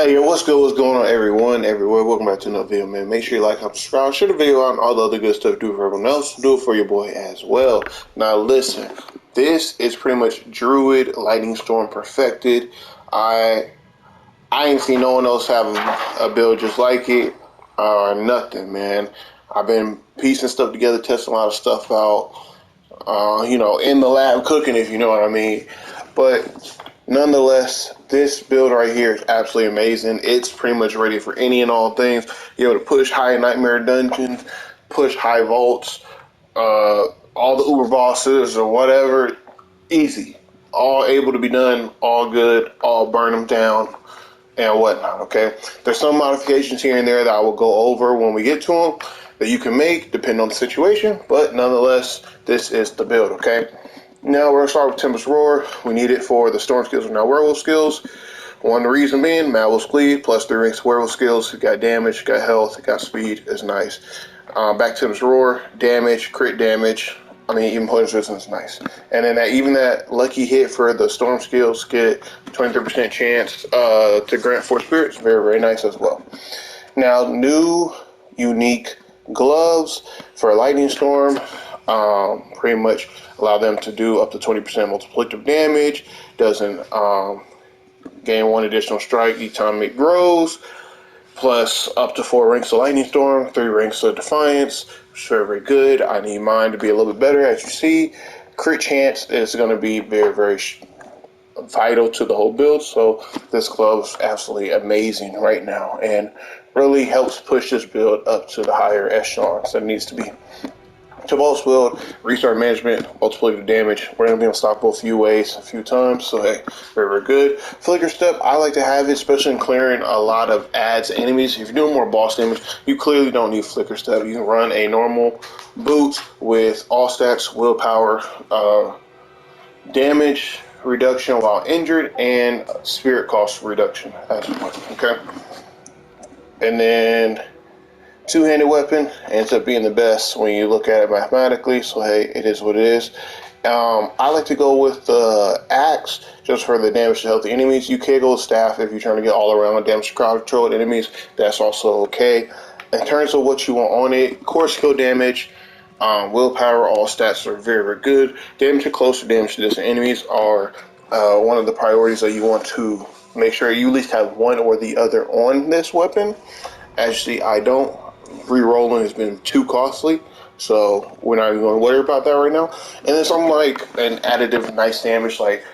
Hey, yo, what's good? What's going on, everyone, everywhere? Welcome back to another video, man. Make sure you like, subscribe, share the video out, and all the other good stuff. Do it for everyone else. Do it for your boy as well. Now, listen, this is pretty much Druid Lightning Storm perfected. I ain't seen no one else have a build just like it or nothing, man. I've been piecing stuff together, testing a lot of stuff out, in the lab cooking, if you know what I mean. But nonetheless, this build right here is absolutely amazing. It's pretty much ready for any and all things. You're able to push high nightmare dungeons, push high vaults, all the uber bosses or whatever. Easy. All able to be done, all good, all burn them down and whatnot, okay? There's some modifications here and there that I will go over when we get to them that you can make depending on the situation, but nonetheless, this is the build, okay? Now we're gonna start with Tempest Roar. We need it for the Storm skills and now Werewolf skills. One reason being, Mad Wolf's Bleed, plus 3 ranks Werewolf skills. It got damage, got health, it got speed, it's nice. Back to Tempest Roar, damage, crit damage, even poison resistance is nice. And then even that lucky hit for the Storm skills, get 23% chance to grant 4 spirits, very, very nice as well. Now, new unique gloves for Lightning Storm, pretty much allow them to do up to 20% multiplicative damage, doesn't gain 1 additional strike each time it grows, plus up to 4 ranks of Lightning Storm, 3 ranks of Defiance, which is very, very good. I need mine to be a little bit better, as you see. Crit chance is going to be very, very vital to the whole build, so this glove is absolutely amazing right now and really helps push this build up to the higher echelons that it needs to be. Tobalt's build, restart management, multiplicative damage. We're going to be able to stop both UAs a few times, so hey, very, very good. Flicker Step, I like to have it, especially in clearing a lot of adds enemies. If you're doing more boss damage, you clearly don't need Flicker Step. You can run a normal boot with all stats, willpower, damage reduction while injured, and spirit cost reduction as well, okay? And then two-handed weapon ends up being the best when you look at it mathematically, so hey, it is what it is. I like to go with the axe just for the damage to healthy enemies. You can go with staff if you're trying to get all around damage to crowd controlled enemies. That's also okay. In terms of what you want on it, core skill damage, willpower, all stats are very, very good. Damage to close or damage to distant enemies are one of the priorities that you want to make sure you at least have one or the other on this weapon. As you see, I don't. Re-rolling has been too costly, so we're not even going to worry about that right now. And then something like an additive nice damage, like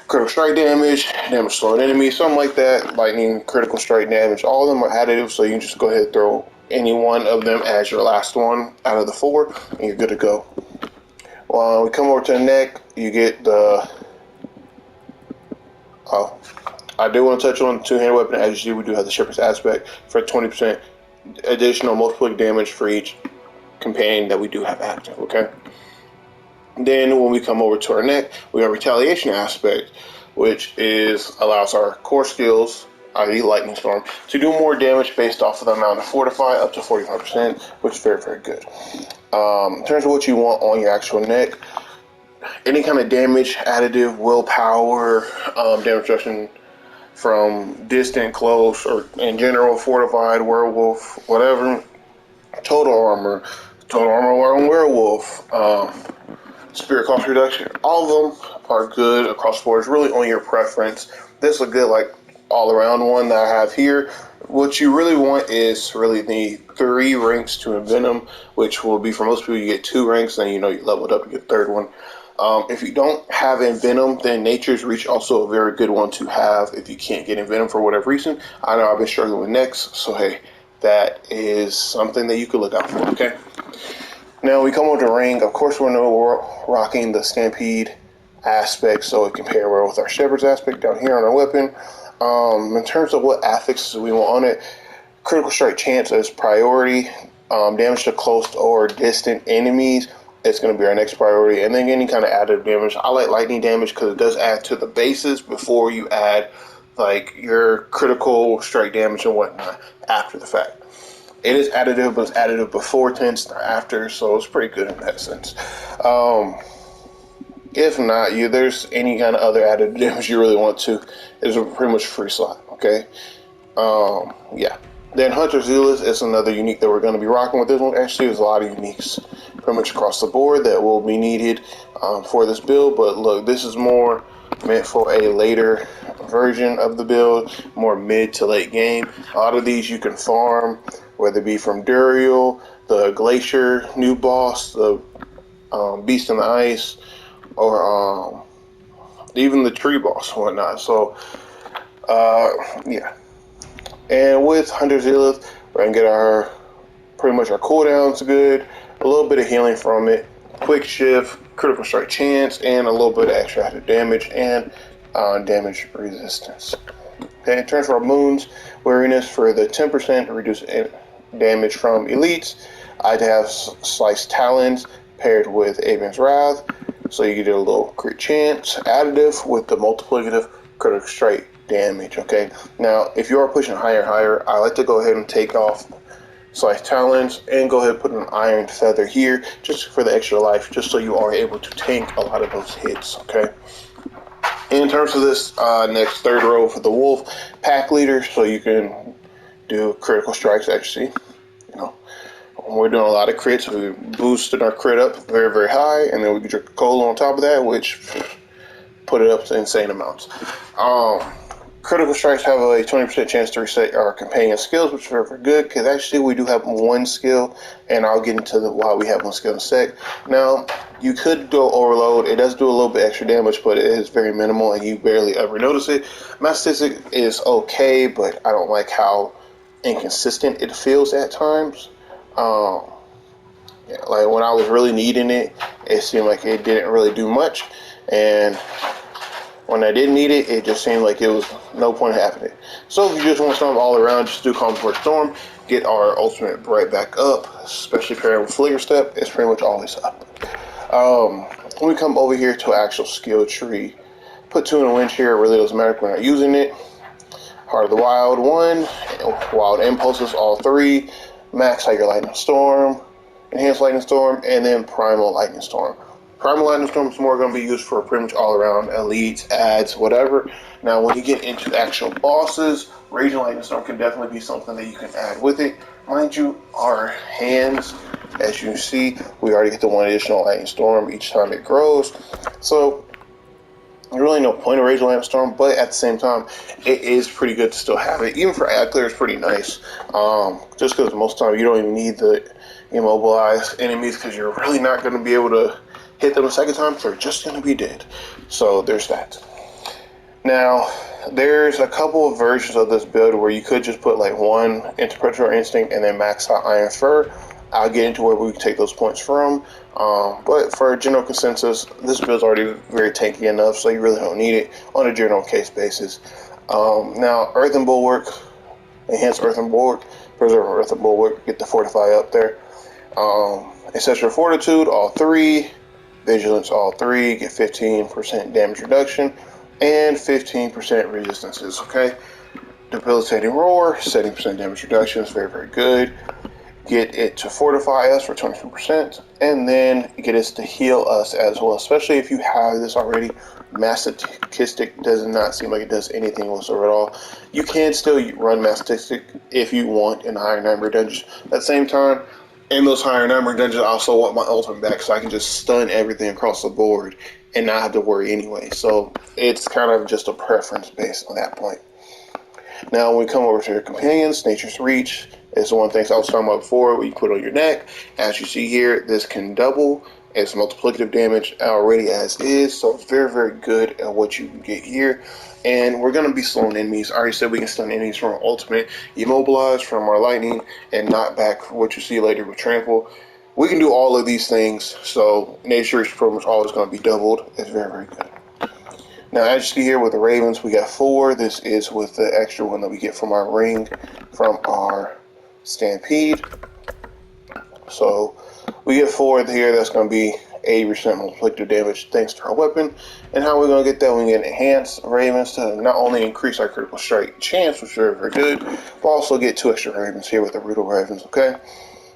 critical strike damage, damage slowing enemies, something like that, lightning, critical strike damage, all of them are additive, so you can just go ahead and throw any one of them as your last one out of the 4, and you're good to go. When we come over to the neck, you get the... Oh, I do want to touch on two-handed weapon. As you see, we do have the Shepherd's Aspect for 20% additional multiplicative damage for each companion that we do have active, okay? Then when we come over to our neck, we have Retaliation Aspect, which allows our core skills, i.e. Lightning Storm, to do more damage based off of the amount of Fortify, up to 45%, which is very, very good. In terms of what you want on your actual neck, any kind of damage, additive, willpower, damage reduction from distant, close, or in general, fortified, werewolf, whatever. Total armor on werewolf, spirit cost reduction. All of them are good across the board. It's really on your preference. This is a good, all-around one that I have here. What you really want is really the 3 ranks to Envenom, which will be, for most people, you get 2 ranks, and you level it up, you get a 3rd one. If you don't have Envenom, then Nature's Reach also a very good one to have if you can't get Envenom for whatever reason. I know I've been struggling with necks, so hey, that is something that you could look out for, okay? Now we come over to Ring. Of course, we're rocking the Stampede aspect, so it can pair well with our Shepherd's Aspect down here on our weapon. In terms of what affixes we want on it, critical strike chance is priority. Damage to close or distant enemies, it's going to be our next priority. And then any kind of additive damage. I like lightning damage because it does add to the bases before you add your critical strike damage and whatnot after the fact. It is additive, but it's additive before 10, not after, so it's pretty good in that sense. If not, there's any kind of other additive damage you really want to, it's a pretty much free slot, okay? Yeah. Then Hunter Zealous is another unique that we're going to be rocking with this one. Actually, there's a lot of uniques pretty much across the board that will be needed for this build. But look, this is more meant for a later version of the build, more mid to late game. A lot of these you can farm, whether it be from Duriel, the Glacier new boss, the Beast in the Ice, or even the Tree boss and whatnot. So, yeah. And with Hunter Zealous, we're going to get our pretty much our cooldowns good, a little bit of healing from it, quick shift, critical strike chance, and a little bit of extra active damage and damage resistance. Okay, transfer moons, wariness for the 10% to reduce damage from elites. I'd have sliced talons paired with Aben's Wrath, so you get a little crit chance. Additive with the multiplicative critical strike damage. Okay, now if you are pushing higher and higher, I like to go ahead and take off sliced talons and go ahead and put an iron feather here just for the extra life, just so you are able to tank a lot of those hits. Okay, in terms of this next third row for the wolf pack leader, so you can do critical strikes. Actually, you know, we're doing a lot of crits. We boosted our crit up very, very high, and then we get your cola on top of that, which put it up to insane amounts. Critical strikes have a 20% chance to reset our companion skills, which is very, very good, because actually we do have one skill, and I'll get into why we have one skill in a sec. Now, you could go overload. It does do a little bit extra damage, but it is very minimal, and you barely ever notice it. Mastic is okay, but I don't like how inconsistent it feels at times. Yeah, like when I was really needing it, it seemed like it didn't really do much, and when I didn't need it, it just seemed like it was no point in having it. So if you just want something all around, just do Calm Before Storm, get our ultimate right back up, especially pairing with Flicker Step, it's pretty much always up. When we come over here to actual skill tree, put 2 in a winch here, it really doesn't matter if we're not using it. Heart of the Wild 1, Wild Impulses all 3, Max Tiger Lightning Storm, Enhanced Lightning Storm, and then Primal Lightning Storm. Primal Lightning Storm is more going to be used for pretty much all around elites, ads, whatever. Now, when you get into the actual bosses, Raging Lightning Storm can definitely be something that you can add with it. Mind you, our hands, as you see, we already get the 1 additional Lightning Storm each time it grows. So, there's really no point of Raging Lightning Storm, but at the same time, it is pretty good to still have it. Even for ad clear, it's pretty nice. Just because most of the time you don't even need the immobilized enemies, because you're really not going to be able to hit them a second time, so they're just going to be dead. So there's that. Now, there's a couple of versions of this build where you could just put like 1 into Predator Instinct and then max out Iron Fur. I'll get into where we can take those points from. But for a general consensus, this build's already very tanky enough, so you really don't need it on a general case basis. Now, Earthen Bulwark, Enhance Earthen Bulwark, Preserve Earthen Bulwark, get the Fortify up there. Ancestral Fortitude, all 3. Vigilance, all 3, get 15% damage reduction and 15% resistances. Okay, Debilitating Roar, 70% damage reduction is very, very good. Get it to fortify us for 22%, and then get us to heal us as well, especially if you have this already. Masochistic does not seem like it does anything whatsoever at all. You can still run Masochistic if you want in higher number dungeons. At the same time, in those higher number dungeons, I also want my ultimate back so I can just stun everything across the board and not have to worry anyway. So it's kind of just a preference based on that point. Now, when we come over to your companions, Nature's Reach is one thing I was talking about before, where you put on your neck. As you see here, this can double its multiplicative damage already as is, so it's very, very good at what you can get here. And we're going to be slowing enemies. I already said we can stun enemies from our ultimate, immobilize from our lightning, and knock back what you see later with trample. We can do all of these things, so Nature's Reach pretty much always going to be doubled. It's very, very good. Now, as you see here with the Ravens, we got 4. This is with the extra one that we get from our ring, from our Stampede. So we get 4 here. That's going to be 80% multiplicative damage thanks to our weapon. And how we're going to get that? We get Enhanced Ravens to not only increase our critical strike chance, which is very, very good, but also get 2 extra Ravens here with the Brutal Ravens, okay?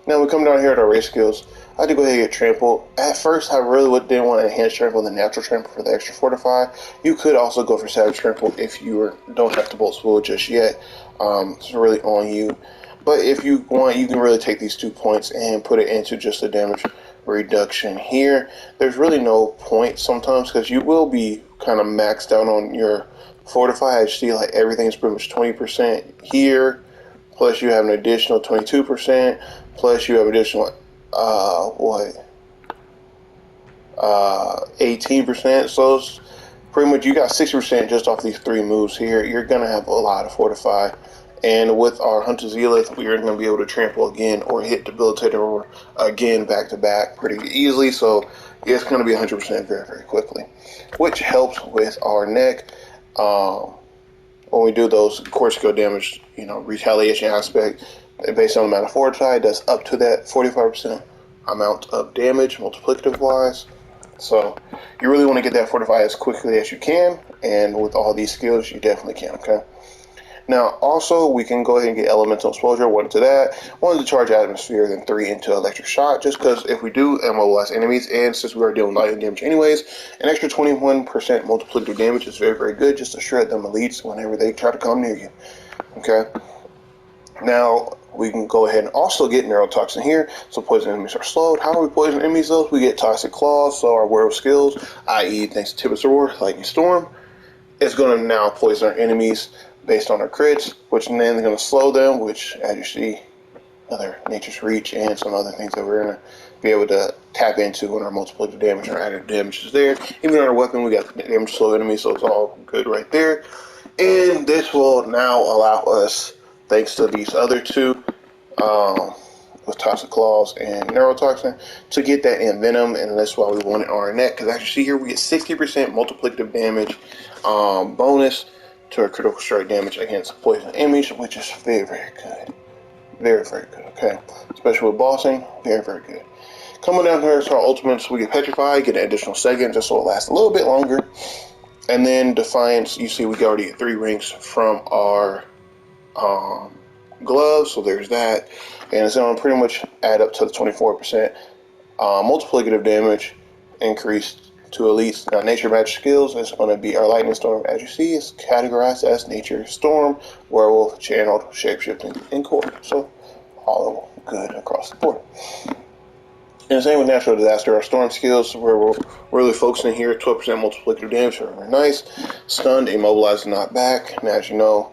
Now we come down here to our race skills. I had to go ahead and get trample. At first, I really didn't want to enhance trample and the natural trample for the extra fortify. You could also go for savage trample if you don't have to bolt spool just yet. It's really on you. But if you want, you can really take these 2 points and put it into just the damage reduction here. There's really no point sometimes because you will be kind of maxed out on your fortify. I see like everything's pretty much 20% here. Plus you have an additional 22%. Plus you have additional 18%. So it's pretty much you got 60% just off these 3 moves here. You're gonna have a lot of fortify. And with our Hunter Zealot, we are going to be able to trample again or hit Debilitator or again back to back pretty easily. So it's going to be 100% very, very quickly, which helps with our neck. When we do those core skill damage, retaliation aspect, based on the amount of fortify, it does up to that 45% amount of damage multiplicative wise. So you really want to get that fortify as quickly as you can. And with all these skills, you definitely can, okay? Now, also, we can go ahead and get Elemental Exposure, 1 to that, 1 to Charge Atmosphere, then 3 into Electric Shot, just because if we do immobilize enemies, and since we are dealing lightning damage anyways, an extra 21% multiplicative damage is very, very good just to shred them elites whenever they try to come near you, okay? Now, we can go ahead and also get Neurotoxin here, so poison enemies are slowed. How do we poison enemies, though? We get Toxic Claws, so our Werewolf skills, i.e. thanks to Tempest Roar, Lightning Storm, is going to now poison our enemies based on our crits, which then is going to slow them, which, as you see, other Nature's Reach and some other things that we're going to be able to tap into when our multiplicative damage or added damage is there. Even on our weapon, we got damage slow enemies, so it's all good right there. And this will now allow us, thanks to these other 2, with Toxic Claws and Neurotoxin, to get that Envenom, and that's why we want it on our neck, because as you see here, we get 60% multiplicative damage bonus to our critical strike damage against poison enemies, which is very, very good. Very, very good, okay? Especially with bossing, very, very good. Coming down here to our ultimates, we get Petrified, get an additional second, just so it lasts a little bit longer. And then Defiance, you see we already get 3 ranks from our gloves, so there's that. And it's going to pretty much add up to the 24% multiplicative damage increased to elites. Now, nature match skills is going to be our Lightning Storm, as you see, is categorized as Nature Storm, Werewolf, Channeled, Shapeshifting, and Core. So, all good across the board. And the same with Natural Disaster. Our Storm skills, where we're really focusing here, 12% multiplicative damage, very, very nice. Stunned, Immobilized, Knock Back. Now, as you know,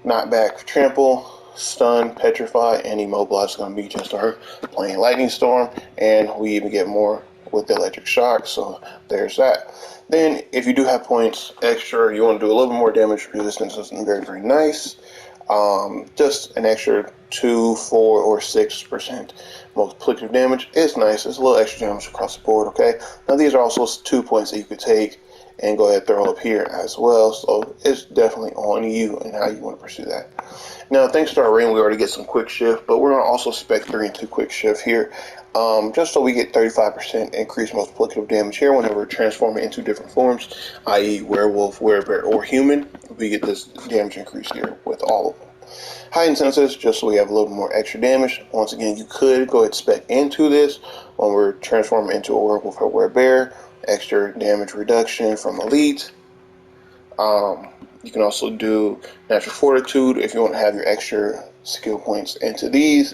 Knock Back, Trample, Stun, Petrify, and Immobilize is going to be just our plain Lightning Storm, and we even get more with the Electric Shock, so there's that. Then, if you do have points extra, you want to do a little bit more damage resistance, is very, very nice. Just an extra 2, 4, or 6% multiplicative damage is nice. It's a little extra damage across the board, okay? Now, these are also 2 points that you could take and go ahead and throw up here as well, so it's definitely on you and how you want to pursue that. Now, thanks to our ring, we already get some quick shift, but we're going to also spec 3 into quick shift here, just so we get 35% increased multiplicative damage here whenever we're transforming into different forms, i.e. werewolf, werebear, or human. We get this damage increase here with all of them. Heightened senses, just so we have a little more extra damage. Once again, you could go ahead and spec into this when we're transforming into a werewolf or werebear. Extra damage reduction from elite. You can also do natural fortitude if you want to have your extra skill points into these.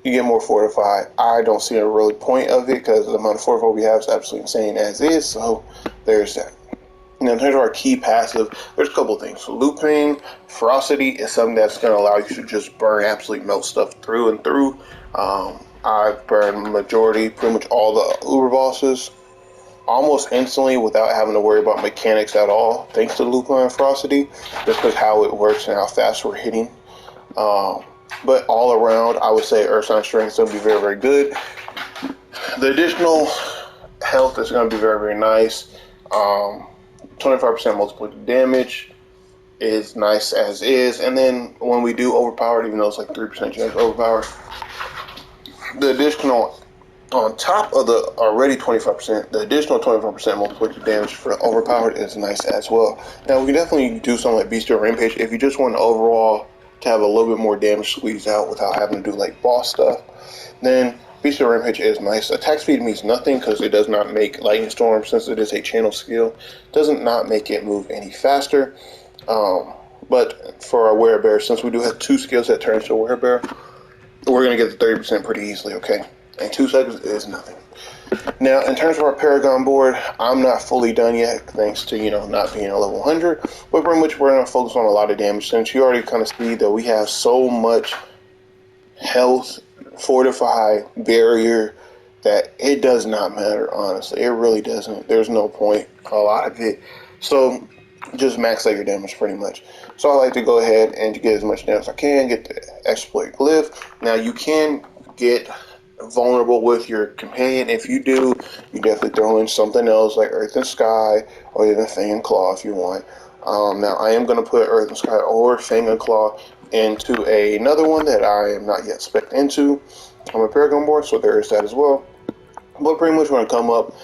You get more fortified. I don't see a real point of it because the amount of fortify we have is absolutely insane as is. So there's that. Now here's our key passive. There's a couple things. Looping, Ferocity is something that's going to allow you to just burn, absolutely melt stuff through and through. I've burned majority, pretty much all the Uber bosses almost instantly without having to worry about mechanics at all, thanks to Lupin and Ferocity, just because how it works and how fast we're hitting. But all around, I would say Earth Sign Strength is going to be very, very good. The additional health is going to be very, very nice. 25% multiplicative damage is nice as is. And then when we do overpowered, even though it's like 3% chance overpowered, the additional, on top of the already 25%, the additional 25% multiplicative damage for overpowered is nice as well. Now, we can definitely do something like Bestial Rampage if you just want an overall to have a little bit more damage squeezed out without having to do like boss stuff. Then Beast of Rampage is nice. Attack speed means nothing because it does not make Lightning Storm, since it is a channel skill, doesn't not make it move any faster. But for our Werebear, since we do have 2 skills that turn into a Werebear, we're going to get the 30% pretty easily, okay? And 2 seconds is nothing. Now, in terms of our Paragon board, I'm not fully done yet, thanks to, not being a level 100, but pretty much we're going to focus on a lot of damage, since you already kind of see that we have so much health, fortify, barrier, that it does not matter, honestly. It really doesn't. There's no point, a lot of it. So, just max out your damage, pretty much. So I like to go ahead and get as much damage as I can, get the exploit glyph. Now, you can get vulnerable with your companion. If you do, you definitely throw in something else like Earth and Sky, or even Fang and Claw if you want. Now I am going to put Earth and Sky or Fang and Claw into another one that I am not yet spec'd into on my Paragon board, so there is that as well. But pretty much when I come up,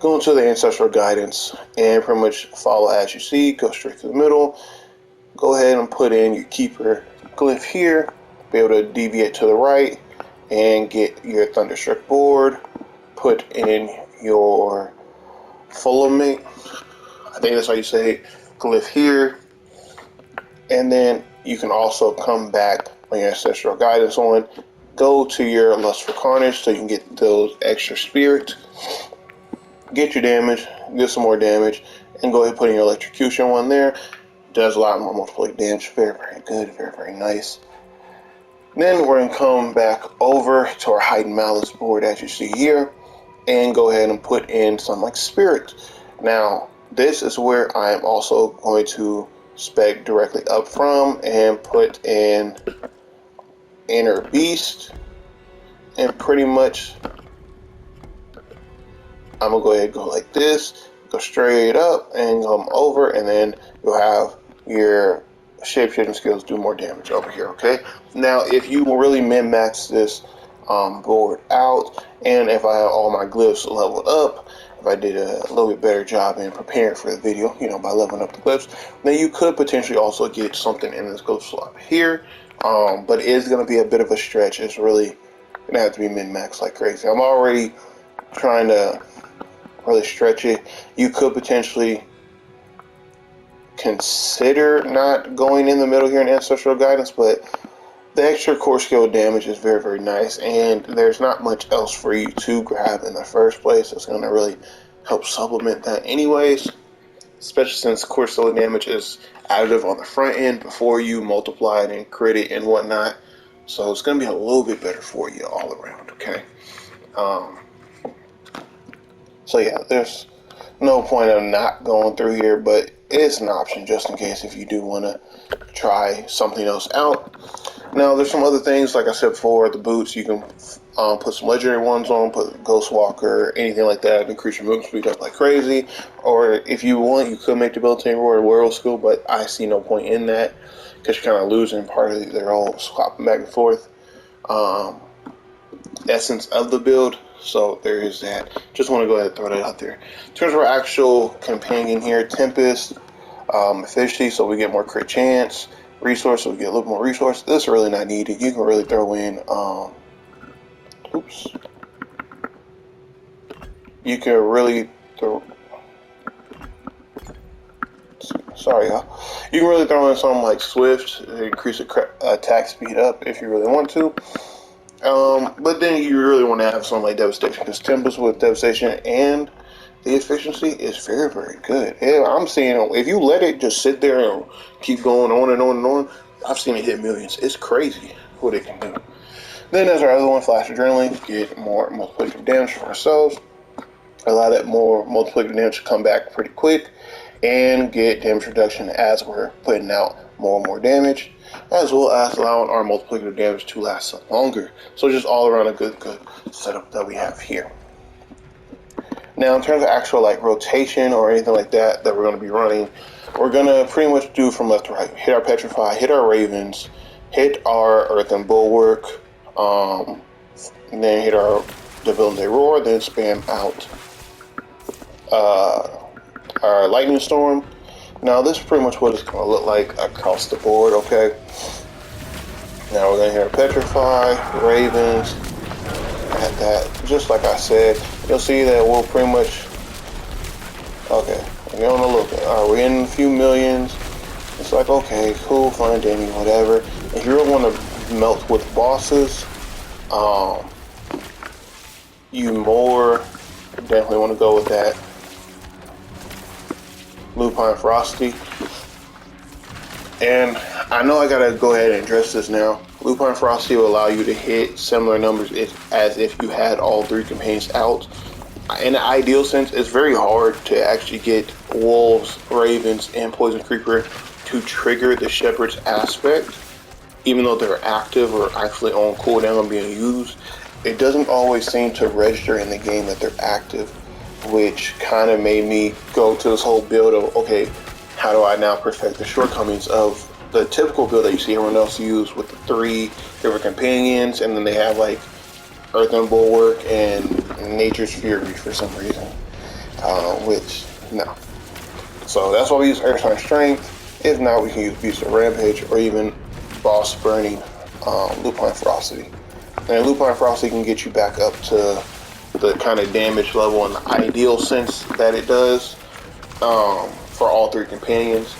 go into the Ancestral Guidance and pretty much follow as you see, go straight to the middle, go ahead and put in your Keeper glyph here, be able to deviate to the right, and get your Thunderstruck board, put in your Fulminate, I think that's how you say it, glyph here, and then you can also come back on your Ancestral Guidance on, go to your Lust for Carnage so you can get those extra spirits, get your damage, get some more damage, and go ahead and put in your Electrocution one there. Does a lot more multiple damage, very, very good, very, very nice. Then we're going to come back over to our Heightened Malice board as you see here, and go ahead and put in some like Spirit. Now, this is where I am also going to spec directly up from and put in Inner Beast, and pretty much I'm going to go ahead and go like this, go straight up and come over, and then you'll have your shapeshifting skills do more damage over here, okay? Now, if you really min-max this board out, and if I have all my glyphs leveled up, if I did a little bit better job in preparing for the video, by leveling up the glyphs, then you could potentially also get something in this glyph slot here, but it is going to be a bit of a stretch. It's really going to have to be min-max like crazy. I'm already trying to really stretch it. You could potentially consider not going in the middle here in Ancestral Guidance, but the extra core skill damage is very, very nice, and there's not much else for you to grab in the first place that's going to really help supplement that anyways, especially since core skill damage is additive on the front end before you multiply it and crit it and whatnot, so it's going to be a little bit better for you all around, okay? So yeah, there's no point of not going through here, but it's an option just in case if you do want to try something else out. Now, there's some other things, like I said before, the boots, you can put some legendary ones on, put Ghost Walker, anything like that, increase your movement speed up like crazy. Or if you want, you could make the Debilitating Roar a World Skill, but I see no point in that because you're kind of losing part of their whole swapping back and forth essence of the build. So there is that. Just want to go ahead and throw that out there. In terms of our actual companion here, Tempest, efficiency, so we get more crit chance. Resource, so we get a little more resource. This is really not needed. You can really throw in, you can really throw, sorry y'all. You can really throw in something like Swift to increase the attack speed up if you really want to. But then you really want to have something like Devastation, because Tempest with Devastation and the efficiency is very, very good. Yeah, I'm seeing, if you let it just sit there and keep going on and on and on, I've seen it hit millions. It's crazy what it can do. Then there's our other one, Flash Adrenaline, get more multiplicative damage for ourselves. Allow that more multiplicative damage to come back pretty quick, and get damage reduction as we're putting out more and more damage, as well as allowing our multiplicative damage to last longer. So just all around a good setup that we have here. Now, in terms of actual like rotation or anything like that we're going to be running, we're going to pretty much do from left to right. Hit our Petrify, hit our Ravens, hit our Earth and Bulwark, and then hit our Debilitating Roar, then spam out our Lightning Storm. Now, this is pretty much what it's going to look like across the board, okay? Now we're gonna hit Petrify, Ravens, at that. Just like I said, you'll see that we'll pretty much, okay, we're on a little bit. Alright, we're in a few millions. It's like, okay, cool, fine, Danny, whatever. If you really want to melt with bosses, you more definitely want to go with that Lupine Frosty. And I know I gotta go ahead and address this now. Lupine Frosty will allow you to hit similar numbers as if you had all three companions out. In the ideal sense, it's very hard to actually get wolves, ravens, and poison creeper to trigger the shepherd's aspect, even though they're active or actually on cooldown being used. It doesn't always seem to register in the game that they're active, which kind of made me go to this whole build of, okay, how do I now perfect the shortcomings of the typical build that you see everyone else use with the 3 different companions, and then they have like Earthen Bulwark and Nature's Fury for some reason, which, no. So that's why we use Earthshine Strength. If not, we can use Beast of Rampage or even Boss Burning Lupine Frosty. And Lupine Frosty can get you back up to the kind of damage level in the ideal sense that it does for all 3 companions.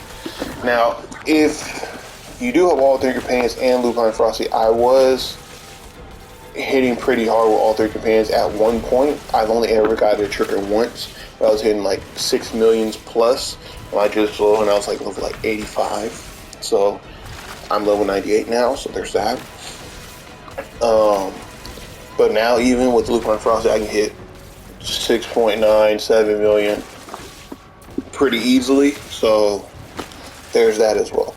Now, if you do have all 3 companions and Lupine Frosty, I was hitting pretty hard with all 3 companions at one point. I've only ever got a trigger once. I was hitting like 6 millions plus. I just low and I was like level like 85. So I'm level 98 now, so there's that. But now even with Lupine Frosty, I can hit 6.97 million pretty easily. So there's that as well.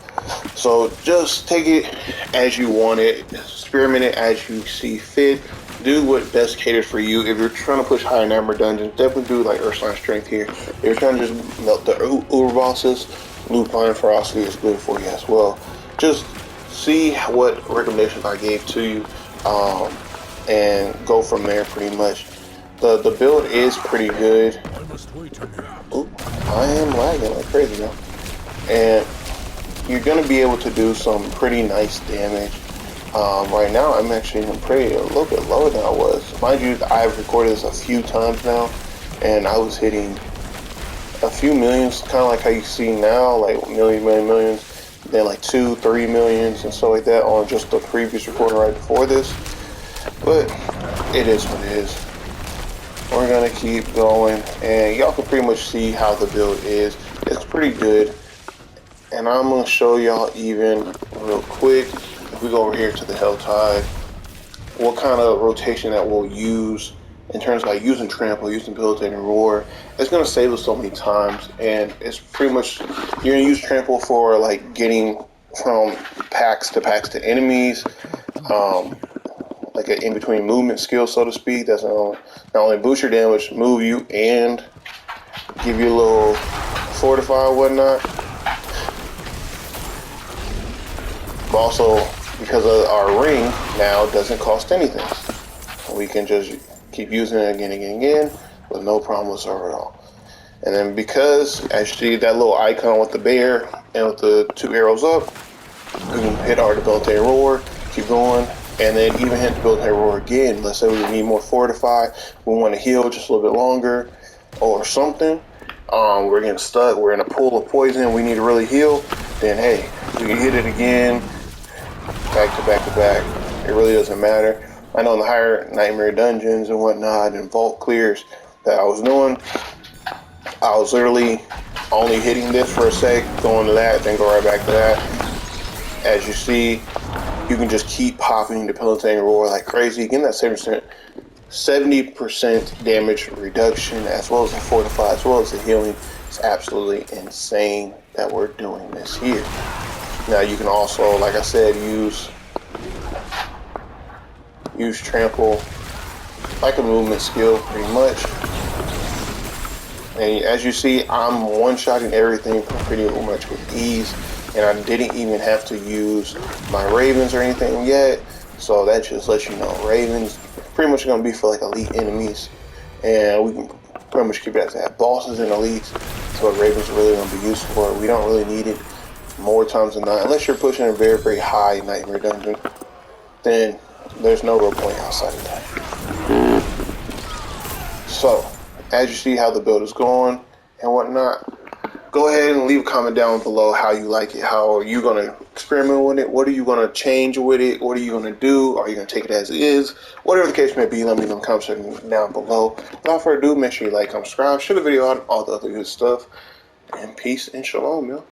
So just take it as you want it, experiment it as you see fit, do what best caters for you. If you're trying to push higher number dungeons, definitely do like Earthshine Strength here. If you're trying to just melt the Uber bosses, Lupine Frosty is good for you as well. Just see what recommendations I gave to you, and go from there pretty much. The build is pretty good. Ooh, I am lagging like crazy now. And you're going to be able to do some pretty nice damage. Right now, I'm actually a little bit lower than I was. Mind you, I've recorded this a few times now, and I was hitting a few millions, kind of like how you see now, like millions, then like 2-3 millions and stuff like that on just the previous recording right before this. But it is what it is. We're gonna keep going, and y'all can pretty much see how the build is. It's pretty good, and I'm gonna show y'all even real quick. If we go over here to the Helltide, what kind of rotation that we'll use in terms of like using Trample, using Debilitating Roar. It's gonna save us so many times, and it's pretty much you're gonna use Trample for like getting from packs to enemies, like an in-between movement skill, so to speak. That's not only boost your damage, move you, and give you a little fortify and whatnot. But also, because of our ring now, doesn't cost anything. We can just keep using it again with no problem whatsoever at all. And then because, as you see that little icon with the bear and with the 2 arrows up, we can hit our Debilitating Roar, keep going, and then even hit Debilitating Roar again. Let's say we need more fortify, we want to heal just a little bit longer or something. We're getting stuck, we're in a pool of poison, we need to really heal, then hey, we can hit it again, back to back. It really doesn't matter. I know in the higher Nightmare dungeons and whatnot and vault clears that I was doing, I was literally only hitting this for a sec, going to that, then go right back to that. As you see, you can just keep popping Debilitating Roar like crazy, getting that 70% damage reduction, as well as the fortify, as well as the healing. It's absolutely insane that we're doing this here. Now you can also, like I said, use Trample like a movement skill pretty much. And as you see, I'm one-shotting everything pretty much with ease, and I didn't even have to use my Ravens or anything yet. So that just lets you know, Ravens pretty much going to be for like elite enemies, and we can pretty much keep it as that. Bosses and elites, that's what Ravens are really going to be used for. We don't really need it more times than not, unless you're pushing a very, very high Nightmare dungeon. then there's no real point outside of that. So, as you see how the build is going and whatnot, go ahead and leave a comment down below how you like it. How are you going to experiment with it? What are you going to change with it? What are you going to do? Are you going to take it as is? Whatever the case may be, let me know in the comment section down below. Without further ado, make sure you like, comment, subscribe, share the video out, and all the other good stuff. And peace and shalom, yo.